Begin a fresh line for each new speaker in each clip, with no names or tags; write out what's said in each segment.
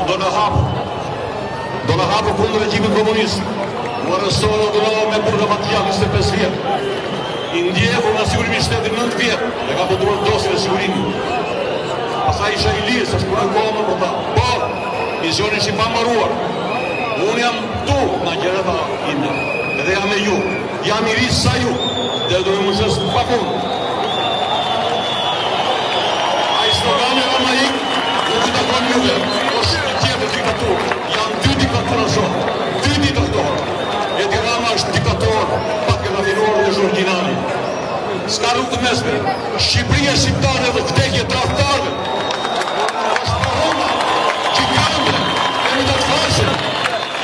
do në hapu kundër regjimin komunist. U arrestohet dhe me burga Matija 25 vjetë. I ndjekur nga sigurimisht shtetin 9 vjetë dhe ka pëtuar dosin e sigurimi. Pastaj isha i lirë, se s'puna kohë për ta. Por, misionin që i pa maruar. Unë jam tu nga gjereta ime, edhe jam e ju. Jam i risë sa ju, dhe do me më qësë pa punë. A i slogani Ramaik, nuk i takon juve, është një tjetë diktaturë. Janë 2 diktatura zonë, 2 diktatorë. Edi Rama është diktator, patë rafinuar dhe Gjorgjinani. Ska rrugë të mesme, Shqipëria shqiptare dhe vdekje traftarve. është paroma, gjigande, e më të fashe,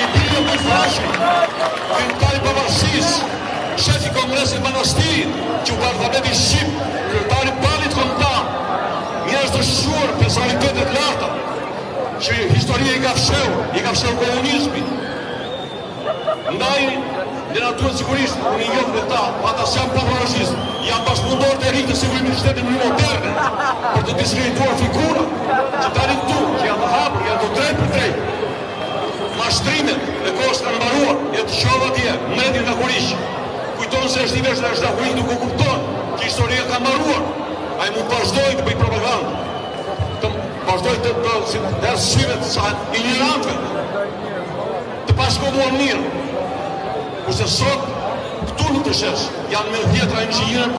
i bilje për fashe, kërtari pavarësis, shefi Kongresit Manastirit, që u alfabeti Shqip, kërtari palit kontan, njerëz të shquar, personalitetet larta, që historie i ka fsheu komunizmi. Ndaj, dhe naturët sigurisht, unë i njohë me ta, ata s'jam pavarësist, janë bashkëpunëtorë të rinjë të sigurimit shtetin më moderne, për të diskredituar figura, që tani këtu, që janë të hapur, janë të drejt për drejt. Mashtrimet e kohës kanë mbaruar, e të qova tje, mretin nga Kurish, kujtonë se është i vesh dhe është da Kurish nuk u kuptonë, që historia ka mbaruar, a i mund vazhdojnë të bëj propagandë, të vazhdojnë të syvet sa ignorantëve, të pashkoduar mirë. Kurse sot, këtu në të shesh, janë me 10 inxhinierë